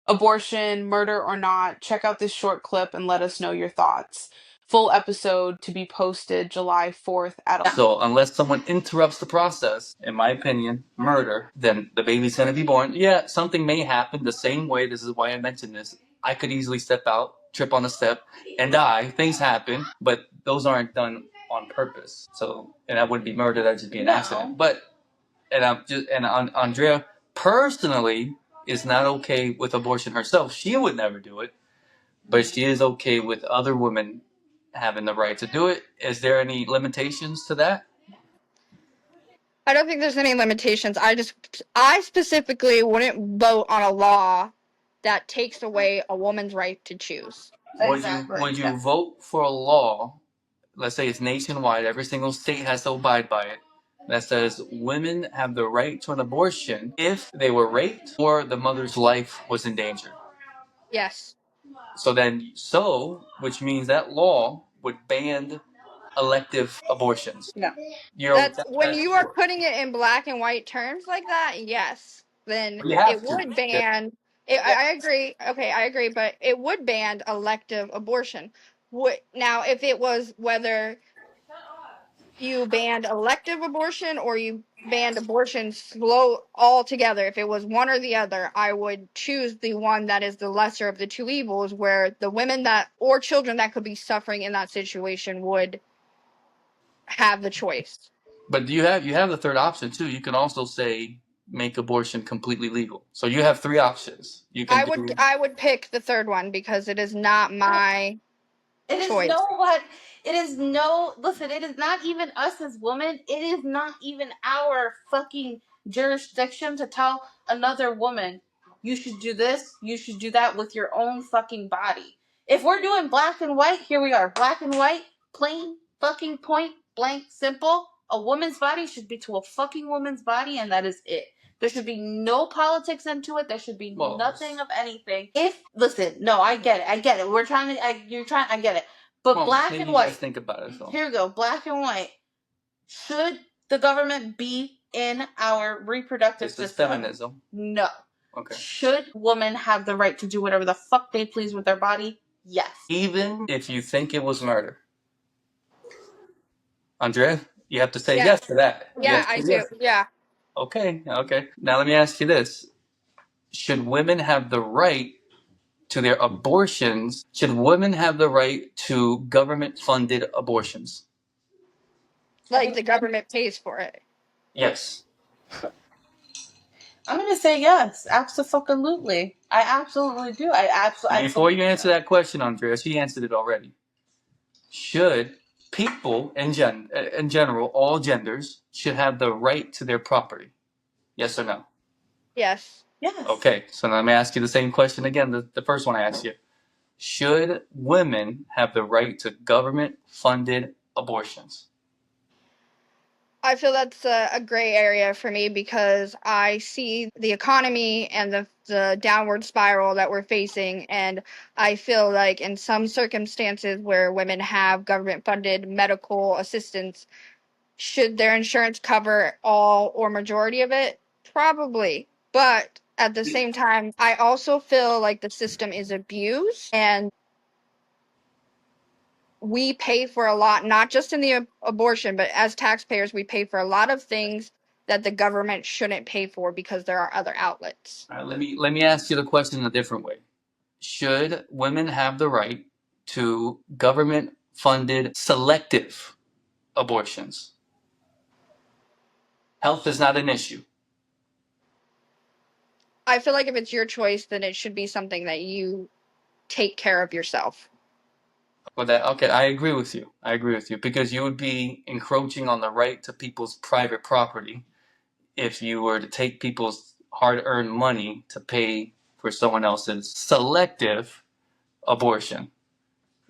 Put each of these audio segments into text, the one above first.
Abortion, murder or not, check out this short clip and let us know your thoughts. Full episode to be posted July 4th at. So unless someone interrupts the process, in my opinion, murder, then the baby's gonna be born. Yeah, something may happen the same way. This is why I mentioned this. I could easily step out, trip on a step, and die. Things happen, but those aren't done on purpose. So, and that wouldn't be murder. That'd just be an accident. But Andrea personally is not okay with abortion herself. She would never do it, but she is okay with other women having the right to do it. Is there any limitations to that? I don't think there's any limitations. I specifically wouldn't vote on a law that takes away a woman's right to choose. Would you vote for a law, let's say it's nationwide, every single state has to abide by it, that says women have the right to an abortion if they were raped or the mother's life was in danger? Yes. Which means that law would ban elective abortions. No. When you are putting it in black and white terms like that, yes. Then it would ban. I agree. Okay, I agree, but it would ban elective abortion. Now, if it was whether you banned elective abortion or you banned abortion slow altogether, if it was one or the other, I would choose the one that is the lesser of the two evils, where the women that or children that could be suffering in that situation would have the choice. But you have the third option too. You can also say make abortion completely legal. So you have three options. I would pick the third one because it is not my choice. Listen, it is not even us as women. It is not even our fucking jurisdiction to tell another woman, you should do this, you should do that with your own fucking body. If we're doing black and white, here we are. Black and white, plain, fucking point, blank, simple. A woman's body should be to a fucking woman's body, and that is it. There should be no politics into it. There should be nothing of anything. I get it. I get it. I get it. But black and white. Think about it. So. Here we go. Black and white. Should the government be in our reproductive system? This is feminism. No. Okay. Should women have the right to do whatever the fuck they please with their body? Yes. Even if you think it was murder. Andrea, you have to say yes to that. Yeah, I do. Yeah. Okay. Now let me ask you this. Should women have the right to their abortions? Should women have the right to government-funded abortions? Like the government pays for it? Yes. I'm going to say yes. Absolutely. I absolutely do. Before you answer that question, Andrea, she answered it already. Should people in general, all genders, should have the right to their property? Yes or no? Yes. Yes. Okay, so now let me ask you the same question again, the first one I asked you. Should women have the right to government-funded abortions? I feel that's a gray area for me because I see the economy and the downward spiral that we're facing, and I feel like in some circumstances where women have government-funded medical assistance, should their insurance cover all or majority of it? Probably. But at the same time, I also feel like the system is abused, and we pay for a lot, not just in the abortion, but as taxpayers, we pay for a lot of things that the government shouldn't pay for because there are other outlets. All right, let me ask you the question in a different way. Should women have the right to government-funded selective abortions? Health is not an issue. I feel like if it's your choice, then it should be something that you take care of yourself. Well, okay, I agree with you. Because you would be encroaching on the right to people's private property if you were to take people's hard-earned money to pay for someone else's selective abortion.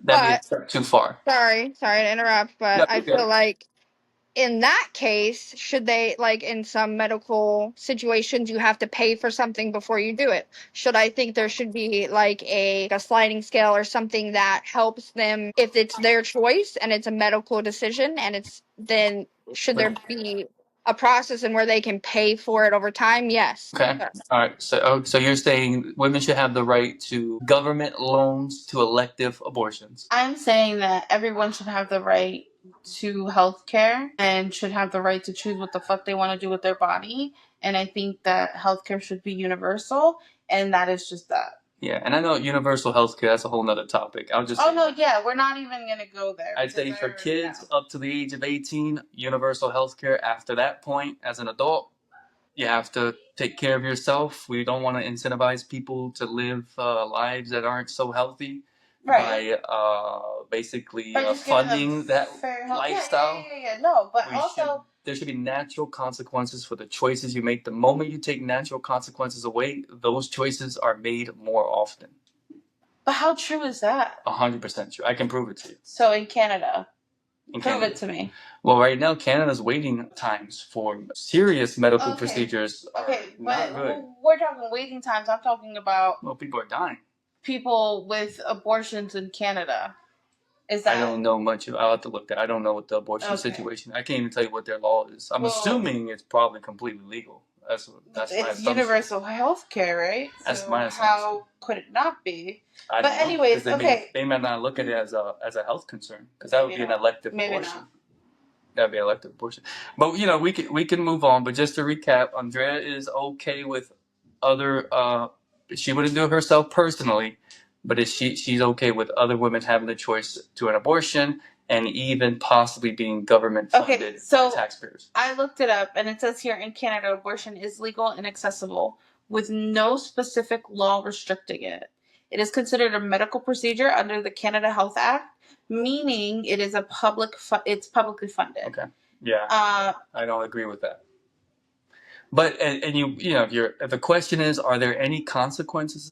That'd be a step too far. Sorry to interrupt, but I feel like in that case, should they, like in some medical situations, you have to pay for something before you do it. Should I think there should be like a sliding scale or something that helps them if it's their choice and it's a medical decision, and then should there be a process and where they can pay for it over time, yes. Okay. Yes. All right. So you're saying women should have the right to government loans to elective abortions. I'm saying that everyone should have the right to health care and should have the right to choose what the fuck they want to do with their body. And I think that healthcare should be universal, and that is just that. Yeah, and I know universal health care, that's a whole nother topic. I'll just Oh no, yeah, we're not even gonna go there. I'd say for kids up to the age of 18, universal health care. After that point, as an adult, you have to take care of yourself. We don't want to incentivize people to live lives that aren't so healthy Right. by basically By just giving them funding that fair health. lifestyle. Yeah. No, but also There should be natural consequences for the choices you make. The moment you take natural consequences away, those choices are made more often. But how true is that? 100% true. I can prove it to you. So in Canada, In prove Canada. it to me. Well, right now, Canada's waiting times for serious medical Okay. procedures are Okay, not but good. we're talking waiting times. I'm talking about Well, people are dying. people with abortions in Canada. Is that? I don't know much. I'll have to look at. I don't know what the abortion Okay. situation. I can't even tell you what their law is. I'm Well, assuming it's probably completely legal. That's my it's assumption. universal health care, right? That's So my assumption. how could it not be? I But don't know, anyways, 'cause they may not look at it as a health concern, because that would Maybe be an not. elective Maybe abortion. not. That'd be an elective abortion. But we can move on. But just to recap, Andrea is okay with other. She wouldn't do it herself personally, but she's okay with other women having the choice to an abortion and even possibly being government funded Okay, so by taxpayers. I looked it up, and it says here in Canada, abortion is legal and accessible with no specific law restricting it. It is considered a medical procedure under the Canada Health Act, meaning it is it's publicly funded. Okay. Yeah, I don't agree with that. But and if the question is, are there any consequences